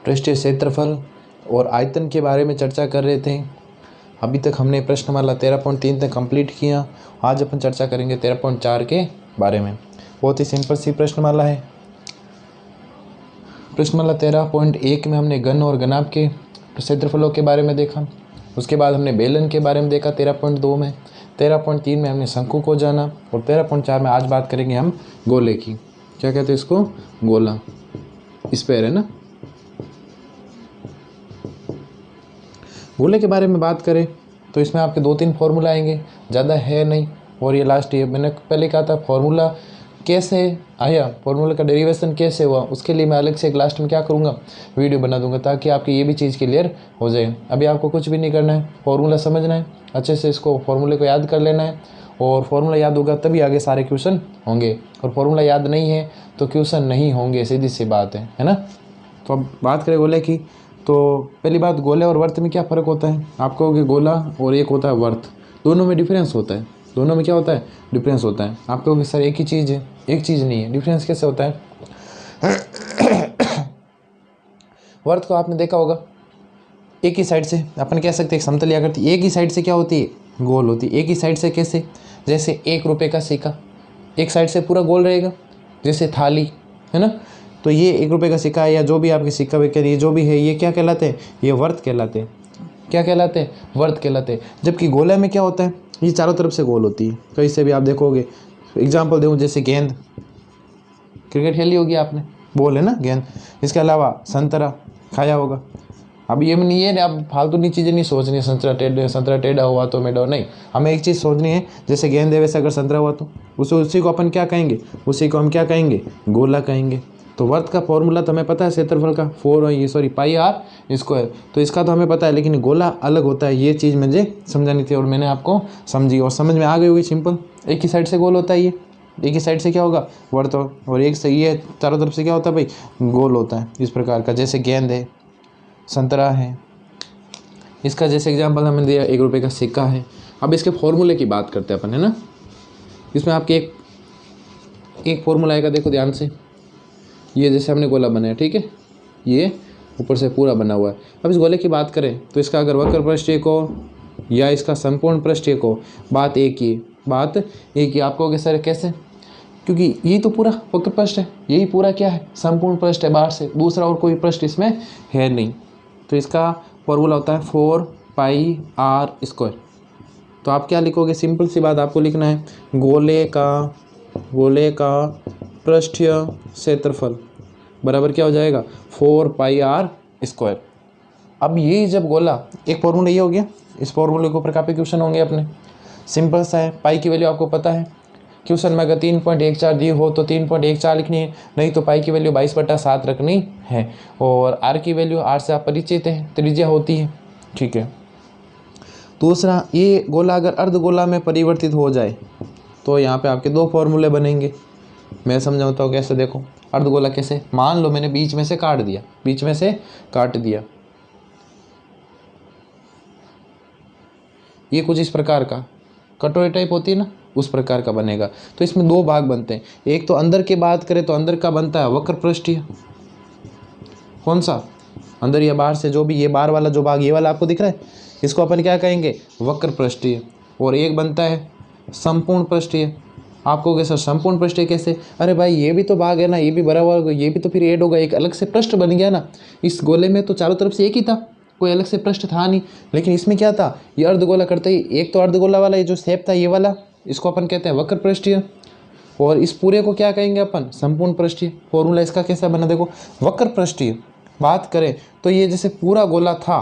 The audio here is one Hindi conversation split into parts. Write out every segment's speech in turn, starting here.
पृष्ठीय क्षेत्रफल और आयतन के बारे में चर्चा कर रहे थे। अभी तक हमने प्रश्नमाला 13.3 तक कंप्लीट किया। आज अपन चर्चा करेंगे 13.4 के बारे में। बहुत ही सिंपल सी प्रश्नमाला है। प्रश्नमाला 13.1 में हमने घन और घनाभ के क्षेत्रफलों के बारे में देखा। उसके बाद हमने बेलन के बारे में देखा 13.2 में। 13.3 में हमने शंकु को जाना और 13.4 में आज बात करेंगे हम गोले की। क्या कहते हैं इसको? गोला, स्फेयर है ना। गोले के बारे में बात करें तो इसमें आपके 2-3 फॉर्मूला आएंगे, ज़्यादा है नहीं। और ये लास्ट ये मैंने पहले कहा था फॉर्मूला कैसे आया, फॉर्मूला का डेरिवेशन कैसे हुआ, उसके लिए मैं अलग से एक लास्ट में क्या करूँगा, वीडियो बना दूंगा ताकि आपकी ये भी चीज़ क्लियर हो जाए। अभी आपको कुछ भी नहीं करना है, फॉर्मूला समझना है, अच्छे से इसको फॉर्मूले को याद कर लेना है। और फॉर्मूला याद होगा तभी आगे सारे क्वेश्चन होंगे, और फॉर्मूला याद नहीं है तो क्वेश्चन नहीं होंगे, सीधी सी बात है ना। तो अब बात करें गोले की, तो पहली बात गोले और वर्त में क्या फ़र्क होता है। आप कहोगे गोला और एक होता है वर्त, दोनों में डिफरेंस होता है। दोनों में क्या होता है? डिफरेंस होता है। आप कहोगे सर एक ही चीज़ है, एक चीज़ नहीं है, डिफरेंस कैसे होता है? वर्त को आपने देखा होगा, एक ही साइड से अपन कह सकते हैं समतल आकृति, एक ही साइड से क्या होती है? गोल होती है। एक ही साइड से कैसे? जैसे 1 रुपये का सिक्का एक साइड से पूरा गोल रहेगा, जैसे थाली है ना। तो ये 1 रुपये का सिक्का है या जो भी आपके सिक्का विक्का ये जो भी है, ये क्या कहलाते हैं? ये वर्त कहलाते हैं। क्या कहलाते हैं? वर्त कहलाते हैं। जबकि गोला में क्या होता है? ये चारों तरफ से गोल होती है। कहीं से भी आप देखोगे, एग्जाम्पल दूँ जैसे गेंद, क्रिकेट खेली होगी आपने, बॉल है ना गेंद। इसके अलावा संतरा खाया होगा। अब ये नहीं है, अब फालतू नहीं चीज़ें नहीं सोचनी, संतरा टेढ़ा हुआ तो मेढ़ा नहीं, हमें एक चीज़ सोचनी है, जैसे गेंद है वैसे अगर संतरा हुआ तो उसी को अपन क्या कहेंगे? उसी को हम क्या कहेंगे? गोला कहेंगे। तो वर्त का फॉर्मूला तो हमें पता है क्षेत्रफल का, पाई आर स्क्वायर, तो इसका तो हमें पता है, लेकिन गोला अलग होता है। ये चीज़ मुझे समझानी थी और मैंने आपको समझी और समझ में आ गई होगी। सिंपल, एक ही साइड से गोल होता है, ये एक ही साइड से क्या होगा? वर्त, और एक सही है चारों तरफ से क्या होता है भाई? गोल होता है इस प्रकार का। जैसे गेंद है, संतरा है, इसका जैसे एग्जाम्पल हमने दिया 1 रुपये का सिक्का है। अब इसके फॉर्मूले की बात करते हैं अपन, है ना। इसमें आपके एक फॉर्मूला आएगा, देखो ध्यान से। ये जैसे हमने गोला बनाया, ठीक है, ये ऊपर से पूरा बना हुआ है। अब इस गोले की बात करें तो इसका अगर वक्र पृष्ठीय को या इसका संपूर्ण पृष्ठीय को, बात एक ही। आप कहोगे सर कैसे? क्योंकि यही तो पूरा वक्र पृष्ठ है, यही पूरा क्या है? संपूर्ण पृष्ठ है, बाहर से दूसरा और कोई पृष्ठ इसमें है नहीं। तो इसका फॉर्मूला होता है 4 पाई आर स्क्वायर। तो आप क्या लिखोगे? सिंपल सी बात आपको लिखना है, गोले का पृष्ठीय क्षेत्रफल बराबर क्या हो जाएगा? 4 पाई आर स्क्वायर। अब ये जब गोला, एक फॉर्मूला ये हो गया, इस फॉर्मूले के ऊपर काफ़ी क्वेश्चन होंगे अपने। सिंपल सा है, पाई की वैल्यू आपको पता है, क्वेश्चन में अगर 3.14 दी हो तो 3.14 लिखनी है, नहीं तो पाई की वैल्यू 22/7 रखनी है। और आर की वैल्यू, आर से आप परिचित हैं, त्रिज्या होती है, ठीक है। दूसरा, ये गोला अगर अर्धगोला में परिवर्तित हो जाए तो यहाँ पे आपके 2 फॉर्मूले बनेंगे। मैं समझाता हूँ कैसे, देखो अर्धगोला कैसे। मान लो मैंने बीच में से काट दिया, ये कुछ इस प्रकार का कटोरी टाइप होती है ना, उस प्रकार का बनेगा। तो इसमें 2 भाग बनते हैं। एक तो अंदर की बात करें तो अंदर का बनता है वक्र पृष्ठीय। कौन सा? अंदर या बाहर से, जो भी ये बाहर वाला जो भाग ये वाला आपको दिख रहा है, इसको अपन क्या कहेंगे? वक्र पृष्ठीय। और एक बनता है संपूर्ण पृष्ठीय। आप कहोगे सर संपूर्ण पृष्ठीय कैसे? अरे भाई ये भी तो भाग है ना, ये भी बराबर होगा, ये भी तो फिर ऐड होगा, एक अलग से पृष्ठ बन गया ना। इस गोले में तो चारों तरफ से एक ही था, कोई अलग से पृष्ठ था नहीं, लेकिन इसमें क्या था? ये अर्धगोला करते ही एक तो अर्धगोला वाला ये जो शेप था ये वाला, इसको अपन कहते हैं वक्र पृष्ठीय। और इस पूरे को क्या कहेंगे अपन? संपूर्ण पृष्ठीय। फॉर्मूला इसका कैसा बना, देखो वक्र पृष्ठीय बात करें तो ये जैसे पूरा गोला था,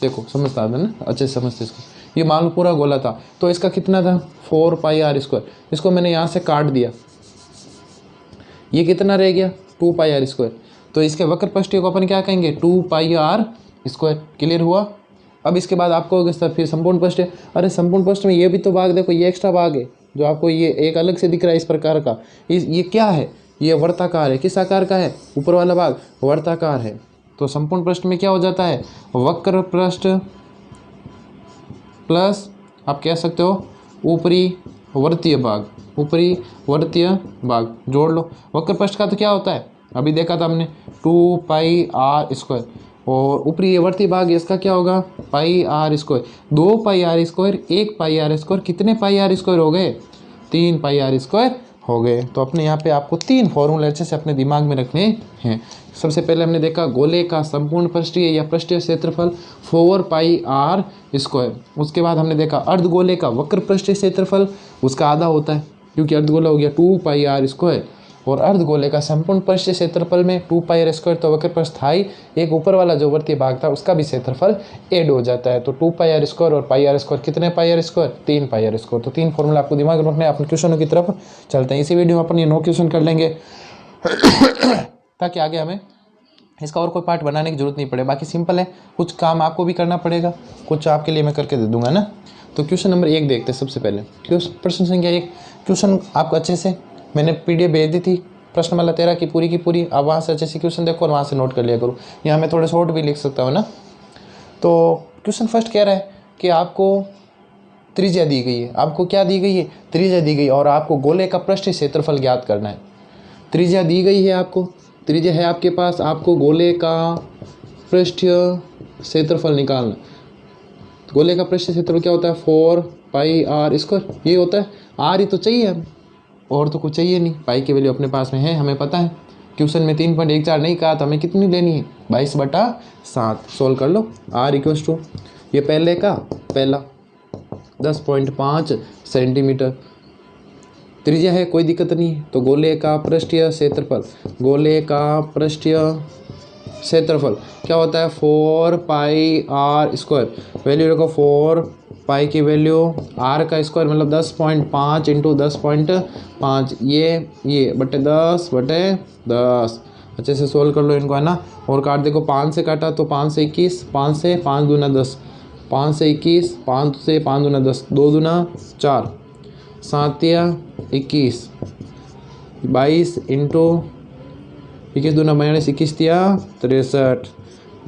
देखो समझता है ना, अच्छे से समझते इसको। ये मान लो पूरा गोला था, तो इसका कितना था? 4 पाई आर स्क्वायर। इसको मैंने यहाँ से काट दिया, ये कितना रह गया? 2 पाई आर स्क्वायर। तो इसके वक्र पृष्ठीय को अपन क्या कहेंगे? 2 पाई आर स्क्वायर। क्लियर हुआ? अब इसके बाद आपको सर फिर संपूर्ण पृष्ठीय, अरे संपूर्ण पृष्ठ में ये भी तो भाग, देखो ये एक्स्ट्रा भाग है जो आपको ये एक अलग से दिख रहा है इस प्रकार का, ये क्या है? ये वर्ताकार है। किस आकार का है? ऊपर वाला भाग वर्ताकार है। तो संपूर्ण पृष्ठ में क्या हो जाता है? वक्र पृष्ठ प्लस आप कह सकते हो ऊपरी वर्तीय भाग, जोड़ लो। वक्र पृष्ठ का तो क्या होता है? अभी देखा था हमने 2πr², और ऊपरी ये वर्ती भाग इसका क्या होगा πr²। 2πr², 1πr², कितने πr² हो गए 3πr² हो गए। तो अपने यहाँ पे आपको 3 फॉर्मूले अच्छे से अपने दिमाग में रखने हैं। सबसे पहले हमने देखा गोले का संपूर्ण पृष्ठीय या पृष्ठीय क्षेत्रफल 4πr²। उसके बाद हमने देखा अर्धगोले का वक्र पृष्ठीय क्षेत्रफल, उसका आधा होता है क्योंकि अर्धगोला हो गया 2πr², और अर्धगोले का संपूर्ण पृष्ठीय क्षेत्रफल में 2πr² तो वक्र पृष्ठ था ही, एक ऊपर वाला जो वर्तीय भाग था उसका भी क्षेत्रफल ऐड हो जाता है। तो 2πr² और πr², कितने πr², 3πr²। तो 3 फॉर्मूला आपको दिमाग में रखना है। अपन क्वेश्चनों की तरफ चलते हैं। इसी वीडियो में अपन ये 9 क्वेश्चन कर लेंगे ताकि आगे हमें इसका और कोई पार्ट बनाने की जरूरत नहीं पड़े। बाकी सिंपल है, कुछ काम आपको भी करना पड़ेगा, कुछ आपके लिए मैं करके दे दूंगा ना। तो क्वेश्चन नंबर 1 देखते हैं। सबसे पहले प्रश्न संख्या 1, क्वेश्चन आपको अच्छे से मैंने PDF भेज दी थी प्रश्नमाला 13 की पूरी। आप वहाँ से अच्छे से क्वेश्चन देखो और वहाँ से नोट कर लिया करो। यहाँ मैं थोड़े शॉर्ट भी लिख सकता हूँ ना। तो क्वेश्चन फर्स्ट कह रहा है कि आपको त्रिज्या दी गई है। आपको क्या दी गई है, त्रिज्या दी गई, और आपको गोले का पृष्ठीय क्षेत्रफल ज्ञात करना है। त्रिज्या दी गई है, आपको त्रिज्या है आपके पास, आपको गोले का पृष्ठीय क्षेत्रफल निकालना। गोले का पृष्ठीय क्षेत्रफल क्या होता है 4πr²। ये होता है, r ही तो चाहिए हम, और तो कुछ चाहिए नहीं। पाई की वैल्यू अपने पास में है, हमें पता है। क्वेश्चन में 3.14 नहीं कहा तो हमें कितनी लेनी है 22/7। सोल्व कर लो। r = ये पहले का पहला 10.5 सेंटीमीटर त्रिज्या है, कोई दिक्कत नहीं है। तो गोले का पृष्ठीय क्षेत्रफल, गोले का पृष्ठीय क्षेत्रफल क्या होता है 4πr²। वैल्यू रखो 4 पाई की वैल्यू r का स्क्वायर मतलब 10.5 × 10.5, ये बटे 10/10। अच्छे से सोल्व कर लो इनको, है ना। और काट देखो, 5 से काटा तो 5 से 21, 5 से 5 दूना 10, 5 से 21, 5 से 5 दूना 10, 2 दूना 4, 7 या 21, 22 × 21 दूना 42, 21 या 63,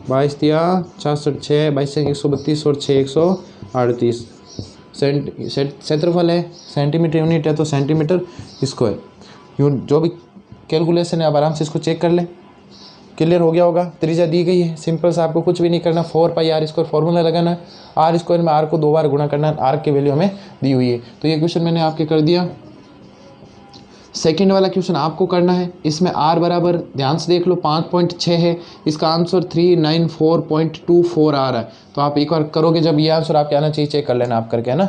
22 या 66, 6 22 से 132 और 6 138। क्षेत्रफल है, सेंटीमीटर यूनिट है तो सेंटीमीटर स्क्वायर। जो भी कैलकुलेशन है आप आराम से इसको चेक कर लें। क्लियर हो गया होगा। त्रिज्या दी गई है, सिंपल सा, आपको कुछ भी नहीं करना। 4πr² फॉर्मूला लगाना है। r² में r को 2 बार गुणा करना है। r की वैल्यू हमें दी हुई है। तो ये क्वेश्चन मैंने आपके कर दिया। सेकंड वाला क्वेश्चन आपको करना है। इसमें r बराबर, ध्यान से देख लो, 5.6 है। इसका आंसर 394.24 आ रहा है। तो आप एक बार करोगे, जब ये आंसर आपके आना चाहिए, चेक कर लेना आप करके, है ना।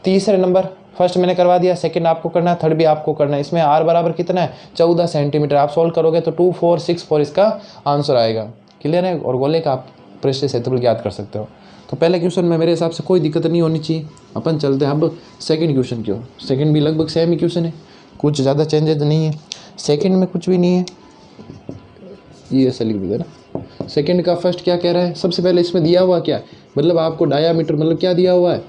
तीसरे नंबर फर्स्ट मैंने करवा दिया, सेकंड आपको करना है, थर्ड भी आपको करना है। इसमें r बराबर कितना है 14 सेंटीमीटर। आप सोल्व करोगे तो 2464 इसका आंसर आएगा। क्लियर है। और गोले का आप पृष्ठीय क्षेत्रफल ज्ञात कर सकते हो। तो पहले क्वेश्चन में मेरे हिसाब से कोई दिक्कत नहीं होनी चाहिए। अपन चलते हैं अब सेकंड क्वेश्चन की ओर। सेकंड भी लगभग सेम ही क्वेश्चन है, कुछ ज़्यादा चेंजेस नहीं है। सेकंड में कुछ भी नहीं है, ये ऐसा लिख देगा ना। सेकंड का फर्स्ट क्या कह रहा है, सबसे पहले इसमें दिया हुआ क्या है, मतलब आपको डायामीटर मतलब क्या दिया हुआ है,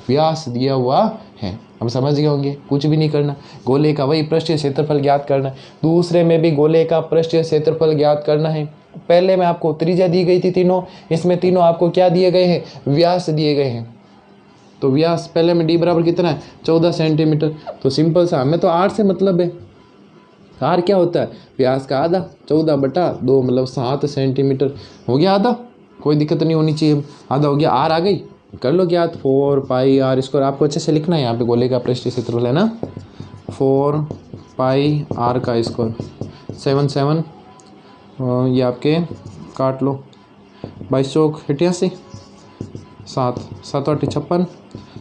व्यास दिया हुआ है। हम समझ गए होंगे, कुछ भी नहीं करना। गोले का वही पृष्ठीय क्षेत्रफल ज्ञात करना है। दूसरे में भी गोले का पृष्ठीय क्षेत्रफल ज्ञात करना है। पहले में आपको त्रिज्या दी गई थी तीनों, इसमें तीनों आपको क्या दिए गए हैं, व्यास दिए गए हैं। तो व्यास पहले में d बराबर कितना है 14 सेंटीमीटर। तो सिंपल सा, हमें तो r से मतलब है। r क्या होता है, व्यास का आधा, 14/2 मतलब 7 सेंटीमीटर। हो गया आधा, कोई दिक्कत नहीं होनी चाहिए। आधा हो गया, r आ गई, कर लो ज्ञात 4πr²। आपको अच्छे से लिखना है यहाँ पे गोले का पृष्ठीय क्षेत्रफल, है ना। 4πr², 7 7 ये आपके काट लो, 22 चौक 88, 7 7 8 56,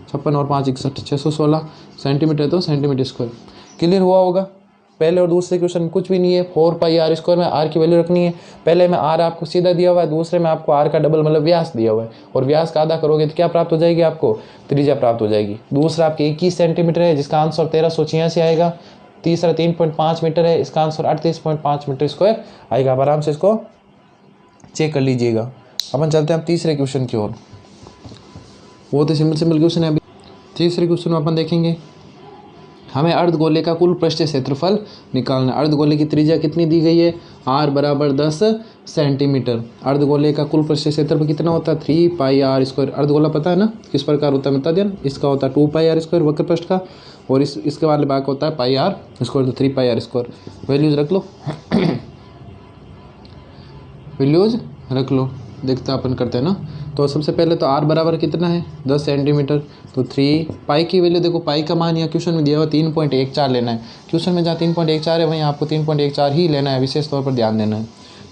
56 और 5 61, 616 सेंटीमीटर, तो सेंटीमीटर स्क्वायर। क्लियर हुआ होगा। पहले और दूसरे क्वेश्चन में कुछ भी नहीं है। 4πr² में r की वैल्यू रखनी है। पहले में r आपको सीधा दिया हुआ है, दूसरे में आपको r का डबल मतलब व्यास दिया हुआ है, और व्यास का आधा करोगे तो क्या प्राप्त हो जाएगी, आपको त्रिज्या प्राप्त हो जाएगी। दूसरा आपके 21 सेंटीमीटर है, जिसका आंसर 1386 आएगा। तीसरा 3.5 मीटर है, इसका आंसर 38.5 मीटर स्क्वायर आएगा। आप आराम से इसको चेक कर लीजिएगा। अपन चलते हैं अब तीसरे क्वेश्चन की ओर। वो तो सिंपल क्वेश्चन है। अभी तीसरे क्वेश्चन में अपन देखेंगे, हमें अर्धगोले का कुल पृष्ठीय क्षेत्रफल निकालना। अर्धगोले की त्रिज्या कितनी दी गई है, r बराबर 10 सेंटीमीटर। अर्धगोले का कुल पृष्ठीय क्षेत्रफल कितना होता है 3πr²। अर्धगोला पता है ना किस प्रकार होता है, बता दिया ना। इसका होता है 2πr² वक्र पृष्ठ का, और इसके वाले भाग होता है πr², तो 3πr²। वैल्यूज रख लो। वैल्यूज रख लो, देखते अपन करते हैं ना। तो सबसे पहले तो r बराबर कितना है 10 सेंटीमीटर, तो 3 पाई की वैल्यू देखो, पाई का मान यहाँ क्वेश्चन में दिया हुआ 3.14 लेना है। क्वेश्चन में जहाँ 3.14 है वहीं आपको 3.14 ही लेना है, विशेष तौर पर ध्यान देना है।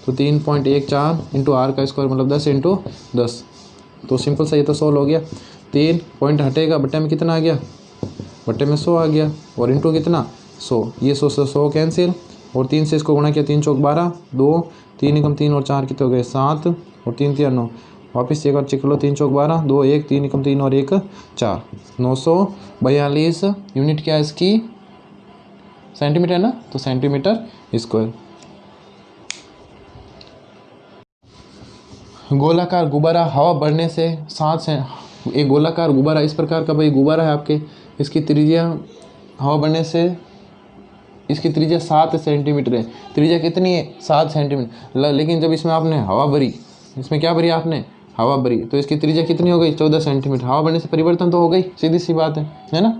तो 3.14 इंटू आर का स्क्वायर मतलब 10 इंटू 10, तो सिंपल सा ये तो 100 हो गया। 3 पॉइंट हटेगा, बट्टे में कितना आ गया, बट्टे में 100 आ गया, और इंटू कितना 100, ये 100 कैंसिल, और 3 से इसको गुणा किया, 3 चौक 12, 2 3 एकम 3 और 4 कितने हो गए 7, और 3 3 9, वापस एक बार चेक लो, 3 चौक 12, 2 1 3 एकम 3 और 1 4, 942 यूनिट क्या है इसकी, सेंटीमीटर है ना, तो सेंटीमीटर स्क्वायर। गोलाकार गुब्बारा हवा बढ़ने से 7 से, एक गोलाकार गुब्बारा इस प्रकार का भाई गुब्बारा है आपके, इसकी त्रिज्या हवा बढ़ने से, इसकी त्रिज्या 7 सेंटीमीटर है। त्रिज्या कितनी है 7 सेंटीमीटर, लेकिन जब इसमें आपने हवा भरी, इसमें क्या भरी आपने, हवा भरी, तो इसकी त्रिज्या कितनी हो गई 14 सेंटीमीटर। हवा बढ़ने से परिवर्तन तो हो गई, सीधी सी बात है ना।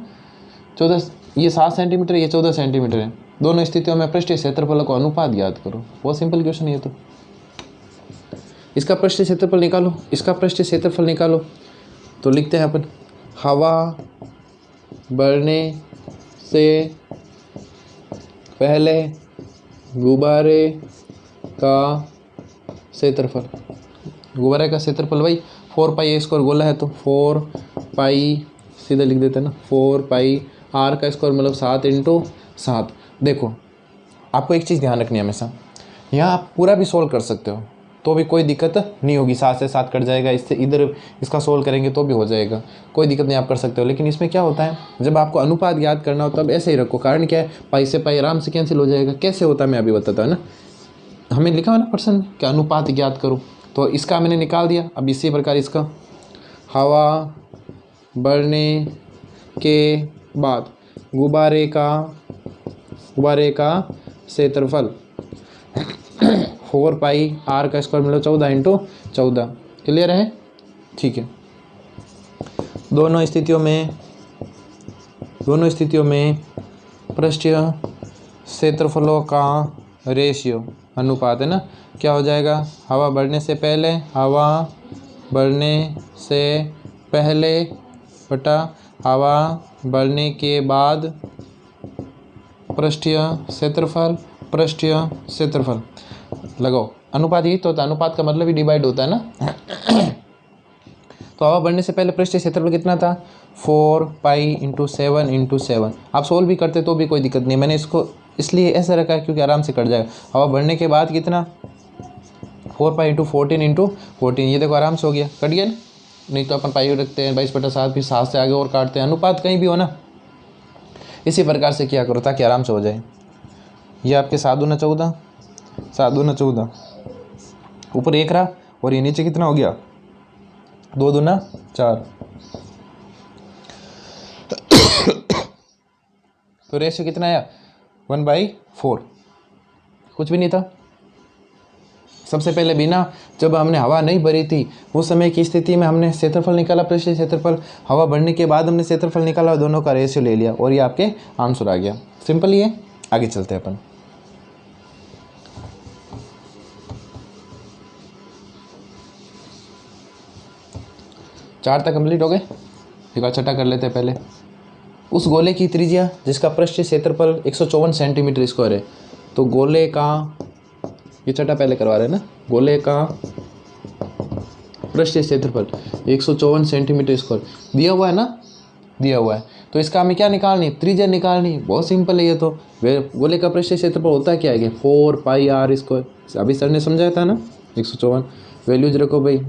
14, ये 7 सेंटीमीटर, ये 14 सेंटीमीटर है। दोनों स्थितियों में पृष्ठीय क्षेत्रफल को अनुपात याद करो, बहुत सिंपल क्वेश्चन है ये तो। इसका पृष्ठीय क्षेत्रफल निकालो, इसका पृष्ठीय क्षेत्रफल निकालो, तो लिखते हैं अपन, हवा बढ़ने से पहले गुब्बारे का क्षेत्रफल, गुब्बारे का क्षेत्रफल भाई 4 पाई ए स्क्वायर गोला है तो 4 पाई सीधा लिख देते हैं ना, 4 पाई आर का स्क्वायर मतलब 7 इंटू 7। देखो आपको एक चीज़ ध्यान रखनी है हमेशा, यहाँ आप पूरा भी सोल्व कर सकते हो तो भी कोई दिक्कत नहीं होगी, 7 से 7 कट जाएगा, इससे इधर इसका सोल्व करेंगे तो भी हो जाएगा, कोई दिक्कत नहीं, आप कर सकते हो। लेकिन इसमें क्या होता है, जब आपको अनुपात याद करना हो तब ऐसे ही रखो, कारण क्या है, पाई से पाई आराम से कैंसिल हो जाएगा। कैसे होता है मैं अभी बताता हूँ ना, हमें लिखा हुआ ना प्रश्न में कि अनुपात ज्ञात करो, तो इसका मैंने निकाल दिया। अब इसी प्रकार इसका हवा बढ़ने के बाद गुब्बारे का क्षेत्रफल 4 पाई आर का स्क्वायर मतलब 14 इंटू 14, क्लियर है, ठीक है। दोनों स्थितियों में पृष्ठीय क्षेत्रफलों का रेशियो अनुपात है ना, क्या हो जाएगा, हवा बढ़ने से पहले बटा हवा बढ़ने के बाद पृष्ठीय क्षेत्रफल लगाओ। अनुपात ही तो होता है, अनुपात का मतलब ही डिवाइड होता है ना। तो हवा बढ़ने से पहले पृष्ठीय क्षेत्रफल कितना था 4 पाई इंटू 7 इंटू 7। आप सोल्व भी करते तो भी कोई दिक्कत नहीं, मैंने इसको इसलिए ऐसा रखा है क्योंकि आराम से कट जाएगा। हवा बढ़ने के बाद कितना 4 पाई इंटू 14 इंटू 14, ये देखो आराम से हो गया, कट गया ना। नहीं तो अपन पाई रखते हैं 22/7, फिर 7 से आगे और काटते हैं, अनुपात कहीं भी हो ना, इसी प्रकार से किया करो ताकि आराम से हो जाए। ये आपके 7 दूना 14, ऊपर 1 रहा और ये नीचे कितना हो गया 2 दूना 4। तो रेशियो कितना आया 1/4, कुछ भी नहीं था। सबसे पहले बिना, जब हमने हवा नहीं भरी थी उस समय की स्थिति में हमने क्षेत्रफल निकाला, पृष्ठीय क्षेत्रफल, हवा भरने के बाद हमने क्षेत्रफल निकाला, दोनों का रेशियो ले लिया और ये आपके आंसर आ गया। सिंपल ही है, आगे चलते हैं अपन। चार तक कंप्लीट हो गए, एक बार छठा कर लेते हैं पहले। उस गोले की त्रिज्या जिसका पृष्ठीय क्षेत्रफल 154 सेंटीमीटर स्क्वायर है, तो गोले का, ये छठा पहले करवा रहे हैं ना, गोले का पृष्ठीय क्षेत्रफल 154 सेंटीमीटर स्क्वायर दिया हुआ है ना, दिया हुआ है। तो इसका हमें क्या निकालनी, त्रिज्या निकालनी। बहुत सिंपल है ये तो। गोले का पृष्ठीय क्षेत्रफल होता है क्या है 4 पाई आर स्क्वायर, अभी सर ने समझाया था ना 154। वैल्यूज रखो भाई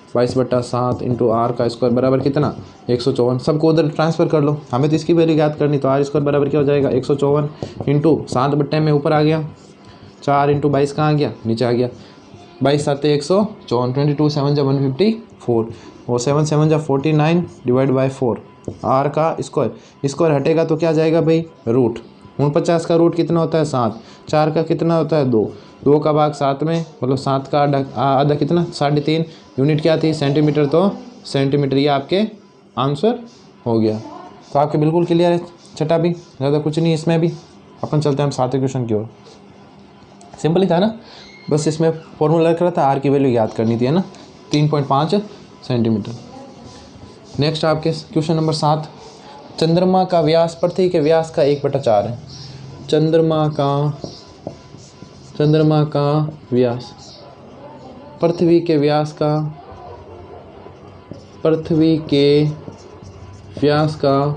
22/7 इंटू आर का स्क्वायर बराबर कितना 154। सबको उधर ट्रांसफर कर लो, हमें तो इसकी वैल्यू याद करनी, तो आर स्क्वायर बराबर क्या हो जाएगा 154 इंटू 7 में ऊपर आ गया 4 इंटू 22 कहाँ आ गया नीचे आ गया, 22 7 154, 22 7 जा 154 और 7 7 जा 49 डिवाइड बाई 4। आर का स्क्वायर हटेगा तो क्या जाएगा भाई रूट। 49 का रूट कितना होता है 7, 4 का कितना होता है 2, 2 का भाग 7 में मतलब 7 का आधा कितना 3.5, यूनिट क्या थी सेंटीमीटर, तो सेंटीमीटर, ये आपके आंसर हो गया। तो आपके बिल्कुल क्लियर है, छठा भी ज़्यादा कुछ नहीं इसमें भी। अपन चलते हैं हम 7वें क्वेश्चन की ओर। सिंपल ही था ना, बस इसमें फॉर्मूला रख रहा था, आर की वैल्यू याद करनी थी, है ना, 3.5 सेंटीमीटर। नेक्स्ट आपके क्वेश्चन नंबर 7, चंद्रमा का व्यास पृथ्वी के व्यास का 1/4 है। चंद्रमा का व्यास पृथ्वी के व्यास का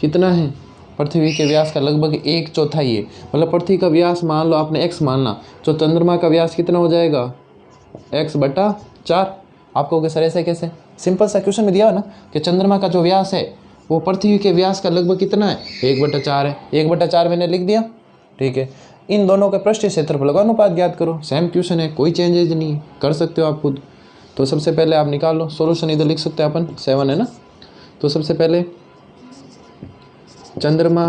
कितना है? पृथ्वी के व्यास का लगभग 1/4 है। मतलब पृथ्वी का व्यास मान लो आपने x मानना, तो चंद्रमा का व्यास कितना हो जाएगा? x/4। आपको कहोगे सर ऐसे कैसे? सिंपल सा क्वेश्चन में दिया है ना कि चंद्रमा का जो व्यास है वो पृथ्वी के व्यास का लगभग कितना है? 1/4 है। 1/4 मैंने लिख दिया, ठीक है। इन दोनों के पृष्ठीय क्षेत्रफल का अनुपात ज्ञात करो। सेम क्वेश्चन है, कोई चेंजेज नहीं है, कर सकते हो आप खुद। तो सबसे पहले आप निकाल लो, सॉल्यूशन इधर लिख सकते हैं अपन, 7 है ना। तो सबसे पहले चंद्रमा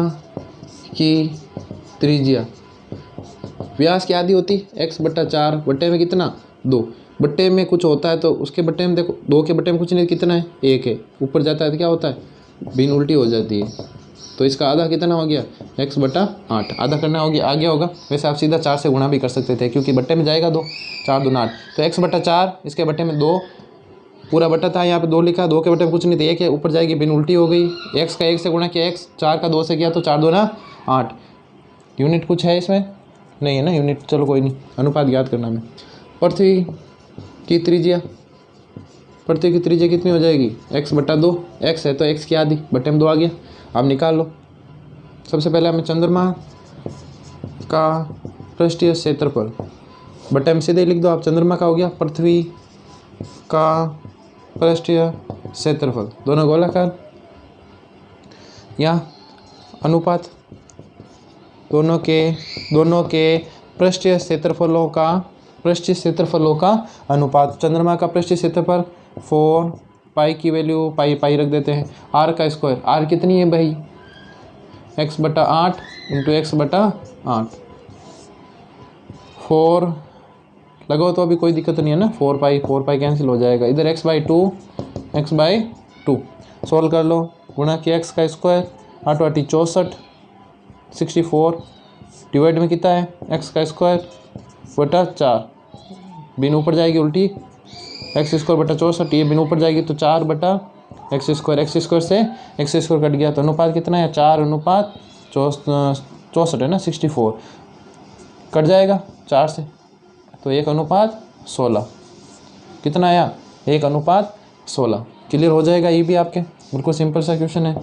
की त्रिज्या व्यास की आधी होती x/4 बट्टे में कितना? 2। बट्टे में कुछ होता है तो उसके बट्टे में देखो, 2 के बट्टे में कुछ नहीं, कितना है? 1 है। ऊपर जाता है तो क्या होता है? बिन उल्टी हो जाती है। तो इसका आधा कितना हो गया? x/8। आधा करना हो गया, आ गया होगा। वैसे आप सीधा 4 से गुणा भी कर सकते थे क्योंकि बट्टे में जाएगा 2, 4 दूना 8। तो x/4, इसके बट्टे में 2, पूरा बट्टा था, यहाँ पे 2 लिखा, 2 के बट्टे में कुछ नहीं था, 1 है। ऊपर जाएगी, बिन उल्टी हो गई। x का 1 से गुणा किया x, 4 का 2 से किया तो 4 दूना 8। यूनिट कुछ है इसमें? नहीं है ना यूनिट, चलो कोई नहीं। अनुपात याद करना में पृथ्वी की त्रिज्या कितनी हो जाएगी? x/2। x है तो x की आधी, बट्टे में 2 आ गया। अब निकाल लो। सबसे पहले हमें चंद्रमा का पृष्ठीय क्षेत्रफल, बट्टे में सीधे लिख दो आप। चंद्रमा का हो गया पृथ्वी का पृष्ठीय क्षेत्रफल, दोनों गोलाकार या अनुपात, दोनों के पृष्ठीय क्षेत्रफलों का अनुपात। चंद्रमा का पृष्ठीय क्षेत्रफल 4 पाई की वैल्यू पाई रख देते हैं। r का स्क्वायर, r कितनी है भाई? x/8 into x/8। 4 लगाओ तो अभी कोई दिक्कत नहीं है ना। 4 पाई कैंसिल हो जाएगा। इधर x/2 सोल्व कर लो। गुणा किया x का स्क्वायर, 8 × 8 = 64 डिवाइड में कितना है? x का स्क्वायर बटा 4, बिन ऊपर जाएगी उल्टी, x²/64, ये बिन ऊपर जाएगी तो 4/x²। से x² कट गया तो अनुपात कितना है? 4/64 है ना, 64 कट जाएगा 4 से, तो 1/16 कितना आया? 1/16। क्लियर हो जाएगा ये भी आपके, बिल्कुल सिंपल सा क्वेश्चन है।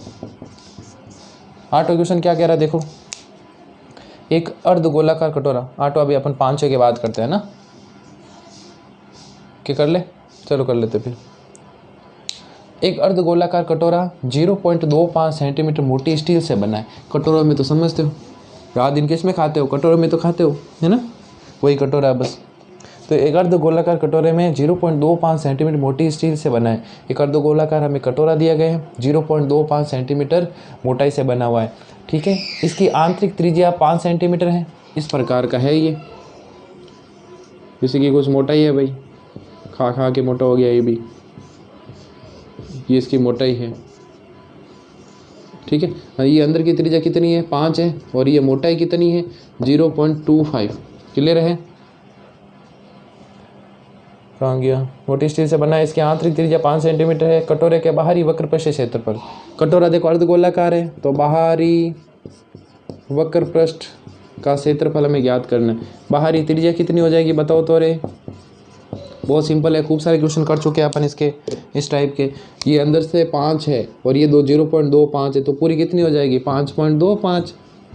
8वां क्वेश्चन क्या कह रहा है देखो। एक अर्धगोलाकार कटोरा, 8वां अभी अपन 5-6 के बाद करते हैं ना, क्या कर ले? चलो कर लेते फिर। एक अर्धगोलाकार कटोरा 0.25 सेंटीमीटर मोटी स्टील से बना है। कटोरा में तो समझते हो, रात दिन किस में खाते हो? कटोरे में तो खाते हो, है ना, वही कटोरा है बस। तो एक अर्धगोलाकार कटोरे में 0.25 सेंटीमीटर मोटी स्टील से बना है। एक अर्धगोलाकार हमें कटोरा दिया गया है, 0.25 सेंटीमीटर मोटाई से बना हुआ है, ठीक है। इसकी आंतरिक त्रिज्या 5 सेंटीमीटर है। इस प्रकार का है ये, जैसे कि कुछ मोटाई है भाई, खा के मोटा हो गया ये भी, ये इसकी मोटाई है, ठीक है। ये अंदर की त्रिज्या कितनी है? 5 है, और ये मोटाई कितनी है? 0.25। क्लियर है? कहाँ गया? मोटी स्टील से बना है, इसकी आंतरिक त्रिज्या 5 सेंटीमीटर है। कटोरे के बाहरी वक्र पृष्ठ क्षेत्रफल, कटोरा देखो अर्धगोलाकार है तो बाहरी वक्र पृष्ठ का क्षेत्रफल हमें ज्ञात करना है। बाहरी त्रिज्या कितनी हो जाएगी बताओ तो रे? बहुत सिंपल है, खूब सारे क्वेश्चन कर चुके हैं अपन इसके, इस टाइप के। ये अंदर से 5 है और ये 0.25 है, तो पूरी कितनी हो जाएगी? 5.25।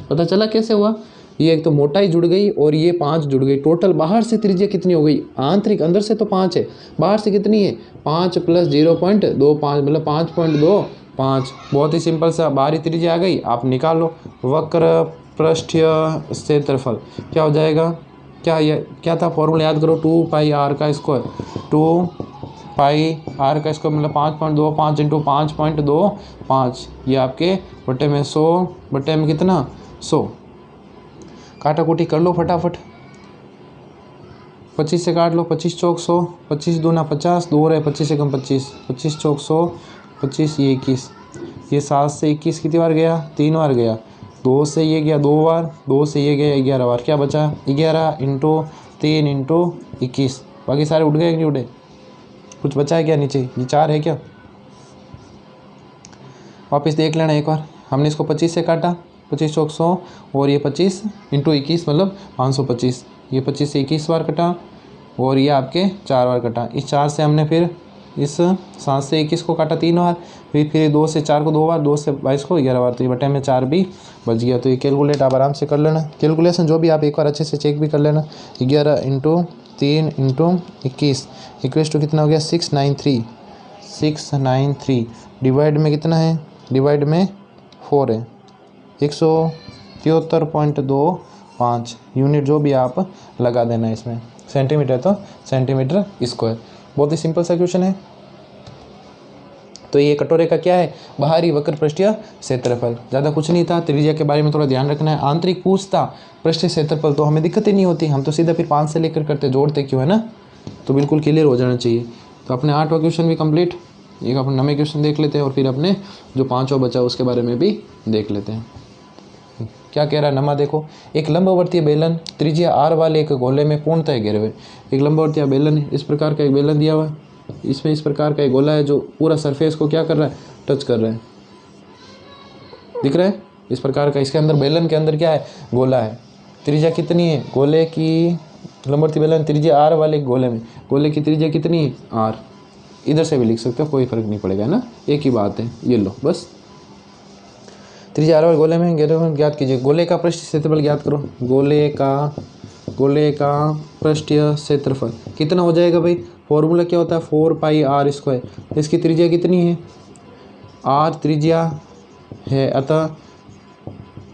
पता चला कैसे हुआ? ये एक तो मोटाई जुड़ गई और ये 5 जुड़ गई। टोटल बाहर से त्रिज्या कितनी हो गई? आंतरिक, अंदर से तो 5 है, बाहर से कितनी है? 5 + 0.25 मतलब 5.25। बहुत ही सिंपल सा बाहरी त्रिज्या आ गई, आप निकाल लो। वक्र पृष्ठीय क्षेत्रफल क्या हो जाएगा? क्या था फॉर्मूला याद करो? 2πr² 2πr² मतलब 5.25 इंटू 5.25, ये आपके बटे में 100, बटे में कितना? 100। काटा कुटी कर लो फटाफट, 25 से काट लो, 25 चौक 100, 25 दूना 50, 2 रहे 25 से कम 25, 25 चौक 100, 25 ये 21, ये 7 से 21 कितनी बार गया? 3 बार गया। 2 से ये गया 2 बार, 2 से ये गया 11 बार, क्या बचा? 11 इंटू 3 इंटू 21, बाकी सारे उठ गए कि नहीं उठे, कुछ बचा है क्या नीचे, ये 4 है क्या, वापस देख लेना एक बार। हमने इसको 25 से काटा, 25 चौक 100 और ये 25 इंटू 21 मतलब 525, ये 25 से 21 बार कटा और ये आपके 4 बार कटा। इस 4 से हमने फिर इस 7 से 21 को काटा 3 बार, फिर 2 से 4 को 2 बार, 2 से 22 को 11 बार, तो ये बटे में 4 भी बच गया। तो ये कैलकुलेट आप आराम से कर लेना, कैलकुलेशन जो भी आप एक बार अच्छे से चेक भी कर लेना। 11 इंटू 3 इंटू 21 इक्वल्स टू कितना हो गया 693 डिवाइड में कितना है, डिवाइड में 4 है, 173.25 यूनिट जो भी आप लगा देना इसमें, सेंटीमीटर तो सेंटीमीटर स्क्वायर। बहुत ही सिंपल सा क्वेश्चन है। तो ये कटोरे का क्या है, बाहरी वक्र पृष्ठीय क्षेत्रफल, ज़्यादा कुछ नहीं था। त्रिज्या के बारे में थोड़ा ध्यान रखना है। आंतरिक पूछता पृष्ठीय क्षेत्रफल तो हमें दिक्कत ही नहीं होती, हम तो सीधा फिर 5 से लेकर करते, जोड़ते क्यों, है ना, तो बिल्कुल क्लियर हो जाना चाहिए। तो अपने 8वां क्वेश्चन भी कंप्लीट, एक अपने 9वें क्वेश्चन देख लेते हैं और फिर अपने जो 5वां बचा उसके बारे में भी देख लेते हैं। क्या कह रहा है नमा, देखो, एक लंबवर्तीय बेलन त्रिज्या r वाले एक गोले में पूर्णतः घिरे हुए, एक लंबवर्तीय बेलन है, इस प्रकार का एक बेलन दिया हुआ है, इसमें इस प्रकार का एक गोला है जो पूरा सरफेस को क्या कर रहा है, टच कर रहा है, दिख रहा है इस प्रकार का। इसके अंदर बेलन के अंदर क्या है, गोला है, त्रिज्या कितनी है गोले की, लंबवर्तीय बेलन त्रिज्या r वाले गोले में, गोले की त्रिज्या कितनी है r, इधर से भी लिख सकते हो, कोई फर्क नहीं पड़ेगा ना, एक ही बात है, ये लो बस। त्रिज्या r वाले गोले में ज्ञात कीजिए, गोले का पृष्ठीय क्षेत्रफल ज्ञात करो, गोले का पृष्ठीय क्षेत्रफल कितना हो जाएगा भाई, फॉर्मूला क्या होता है 4πr², इसकी त्रिज्या कितनी है r त्रिज्या है, अतः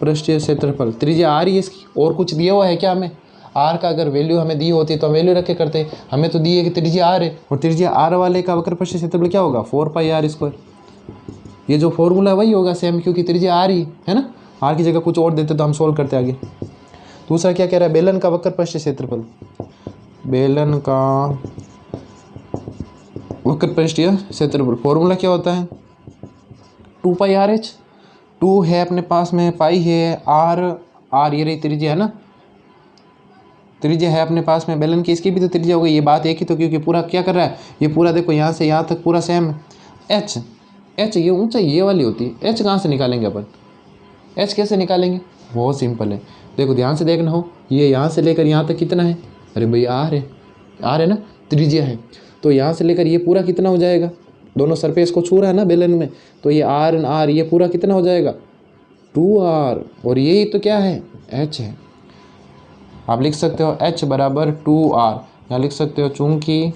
पृष्ठीय क्षेत्रफल त्रिज्या r ही है इसकी, और कुछ दिया हुआ है क्या हमें, r का अगर वैल्यू हमें दी होती तो हम वैल्यू रख के करते, हमें तो दी है कि त्रिज्या r है, और त्रिज्या r वाले का वक्र पृष्ठीय क्षेत्रफल क्या होगा 4πr², ये जो फॉर्मूला वही होगा सेम, क्योंकि त्रिज्या r ही है ना, r की जगह कुछ और देते तो हम सोल्व करते आगे। दूसरा क्या कह रहा है, बेलन का वक्र पृष्ठीय क्षेत्रफल, बेलन का वक्र पृष्ठीय क्षेत्रफल फॉर्मूला क्या होता है 2πrh, 2 है अपने पास में, पाई है, r ये रही त्रिज्या है ना, त्रिज्या है अपने पास में बेलन की, इसकी भी तो त्रिज्या हो गई, ये बात एक ही तो, क्योंकि पूरा क्या कर रहा है, ये पूरा देखो यहाँ से यहाँ तक पूरा सेम। h ये ऊंचाई ये वाली होती है, h कहाँ से निकालेंगे अपन, h कैसे निकालेंगे, बहुत सिंपल है, देखो ध्यान से देखना हो, ये यहाँ से लेकर यहाँ तक कितना है, अरे भाई r है ना, त्रिज्या है, तो यहाँ से लेकर ये पूरा कितना हो जाएगा, दोनों सरफेस को छू रहा है ना बेलन में, तो ये r ये पूरा कितना हो जाएगा 2r, और यही तो क्या है h है, आप लिख सकते हो h बराबर 2r, यहाँ लिख सकते हो चूंकि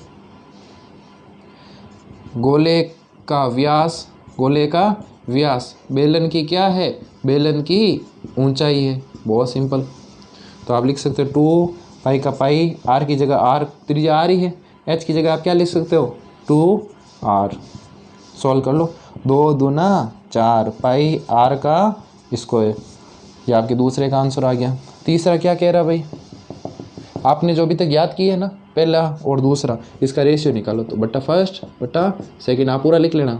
गोले का व्यास बेलन की क्या है, बेलन की ऊंचाई है, बहुत सिंपल। तो आप लिख सकते हो 2 का पाई, r की जगह r त्रिज्या r ही है, h की जगह आप क्या लिख सकते हो 2r, सॉल्व कर लो, 2 दूना 4 पाई r का स्क्वायर, ये आपके दूसरे का आंसर आ गया। तीसरा क्या कह रहा भाई, आपने जो अभी तक याद की है ना, पहला और दूसरा, इसका रेशियो निकालो, तो बट्टा फर्स्ट बट्टा सेकंड, आप पूरा लिख लेना,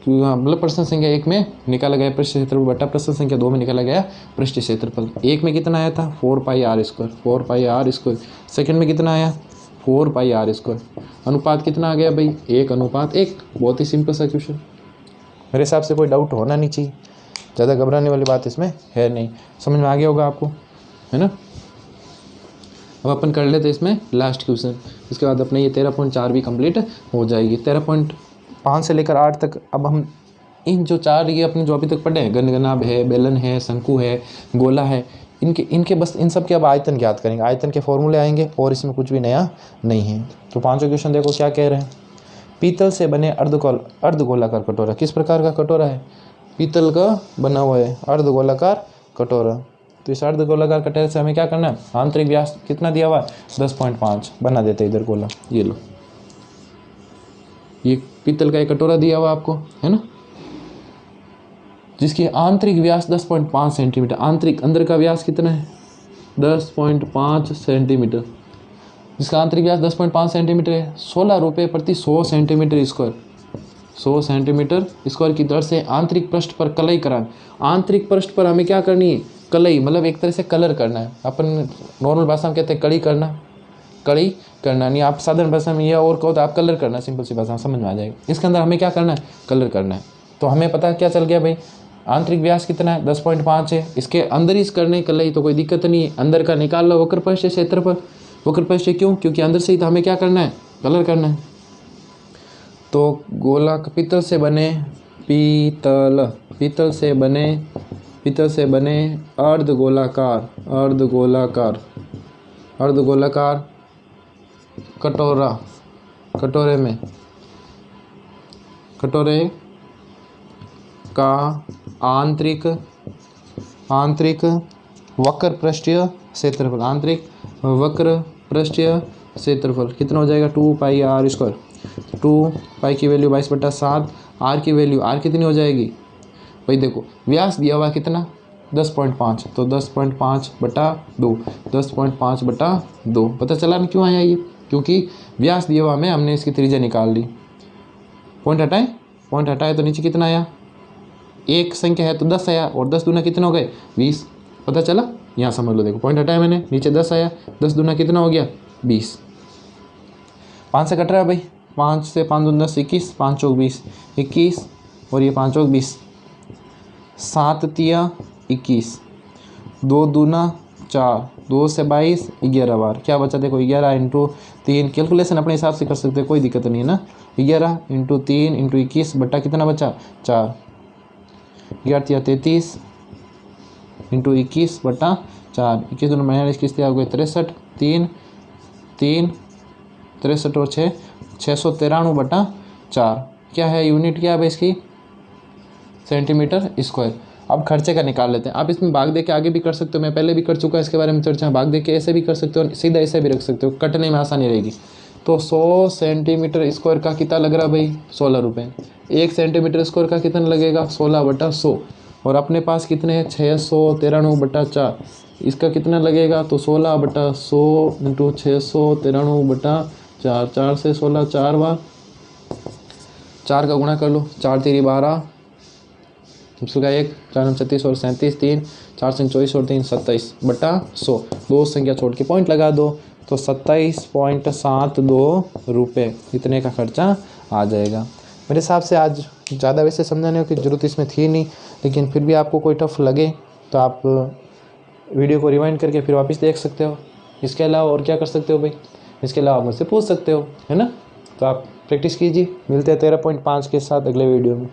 क्योंकि मतलब प्रश्न संख्या 1 में निकाला गया पृष्ठीय क्षेत्रफल बट्टा प्रश्न संख्या 2 में निकाला गया पृष्ठीय क्षेत्रफल। 1 में कितना आया था 4πr², सेकंड में कितना आया 4πr², अनुपात कितना आ गया भाई 1:1। बहुत ही सिंपल सा क्वेश्चन, मेरे हिसाब से कोई डाउट होना नहीं चाहिए, ज़्यादा घबराने वाली बात इसमें है नहीं, समझ में आ गया होगा आपको, है ना। अब अपन कर लेते हैं इसमें लास्ट क्वेश्चन, इसके बाद अपने ये 13.4 भी कंप्लीट हो जाएगी। 13.5 से लेकर 8 तक अब हम इन जो 4 ये अपने जो अभी तक पढ़े हैं, गणगनाभ है, बेलन है, शंकु है, गोला है, इनके बस इन सब के अब आयतन ज्ञात करेंगे, आयतन के फॉर्मूले आएंगे और इसमें कुछ भी नया नहीं है। तो 5वां क्वेश्चन देखो क्या कह रहे हैं, पीतल से बने अर्धगोलाकार कटोरा, किस प्रकार का कटोरा है, पीतल का बना हुआ है अर्धगोलाकार कटोरा। तो इस अर्धगोलाकार कटोरे से हमें क्या करना है, आंतरिक व्यास कितना दिया हुआ है 10.5, बना देते इधर गोला, ये लो, ये पीतल का एक कटोरा दिया हुआ आपको, है ना, जिसकी आंतरिक व्यास 10.5 सेंटीमीटर, आंतरिक अंदर का व्यास कितना है 10.5 सेंटीमीटर, जिसका आंतरिक व्यास 10.5 सेंटीमीटर है। 16 रुपये प्रति 100 सेंटीमीटर स्क्वायर, 100 सेंटीमीटर स्क्वायर की दर से आंतरिक पृष्ठ पर कलाई करान, आंतरिक पृष्ठ पर हमें क्या करनी है, कलई मतलब एक तरह से कलर करना है। अपन नॉर्मल भाषा में कहते हैं कड़ी करना, कड़ी करना नहीं, आप साधारण भाषा में या और कहो तो आप कलर करना, सिंपल सी भाषा में समझ में आ जाएगा। इसके अंदर हमें क्या करना है, कलर करना है। तो हमें पता क्या चल गया भाई, आंतरिक व्यास कितना है 10.5 है, इसके अंदर ही करने के लिए तो कोई दिक्कत नहीं है, अंदर का निकाल लो वक्र पृष्ठ क्षेत्रफल। वक्र पृष्ठ क्यों, क्योंकि अंदर से ही तो हमें क्या करना है, कलर करना है। तो गोलाकार पीतल से बने पीतल से बने अर्धगोलाकार कटोरे का आंतरिक वक्र पृष्ठीय क्षेत्रफल कितना हो जाएगा, 2πr²। 2π की वैल्यू 22/7, r की वैल्यू r कितनी हो जाएगी भाई, देखो व्यास दिया हुआ कितना 10.5, तो 10.5/2, 10.5/2। पता चला ना क्यों आया ये, क्योंकि व्यास दिया हुआ में हमने इसकी त्रिज्या निकाल ली। पॉइंट हटाए तो नीचे कितना आया, एक संख्या है तो 10 आया, और 10 दूना कितना हो गए 20। पता चला, यहाँ समझ लो, देखो पॉइंट हटाया मैंने, नीचे 10 आया, 10 दूना कितना हो गया 20। 5 से कट रहा है भाई, 5 से 5 दूना 10, 21, 5 चौक 20, 21 और ये 5 चौक 20, 7 तिया 21, 2 दूना 4, 2 से 22, 11 बार क्या बचा, देखो 11 × 3, कैलकुलेशन अपने हिसाब से कर सकते हैं, कोई दिक्कत नहीं है ना। 11 × 3 × 21 बटा कितना बचा 4, 11 तिया 33 × 21 बटा 4, 21 दूना 21 तिया हो गए 63, 3 63 और 6 693/4। क्या है यूनिट, क्या है भाई इसकी, सेंटीमीटर स्क्वायर। अब खर्चे का निकाल लेते हैं। आप इसमें भाग दे के आगे भी कर सकते हो, मैं पहले भी कर चुका इसके बारे में चर्चा। भाग दे के ऐसे भी कर सकते हो, सीधा ऐसे भी रख सकते हो, कटने में आसानी रहेगी। तो 100 सेंटीमीटर स्क्वायर का कितना लग रहा भाई 16 रुपये। 1 सेंटीमीटर स्क्वायर का कितना लगेगा 16/100, और अपने पास कितने हैं 693/4, इसका कितना लगेगा तो 16/100 × 693/4, 4 से 16 4 बार, 4 का गुणा कर लो, 4 तिरी 12, उसका 1, 4 9 36 और 37, 3 4 से 24 और 3 27/100। दो संख्या छोड़ के पॉइंट लगा दो, तो 27.72 रुपये इतने का खर्चा आ जाएगा। मेरे हिसाब से आज ज़्यादा वैसे समझाने की ज़रूरत इसमें थी नहीं, लेकिन फिर भी आपको कोई टफ लगे तो आप वीडियो को रिवाइंड करके फिर वापस देख सकते हो। इसके अलावा और क्या कर सकते हो भाई, इसके अलावा आप मुझसे पूछ सकते हो, है ना। तो आप प्रैक्टिस कीजिए, मिलते हैं 13.5 के साथ अगले वीडियो में।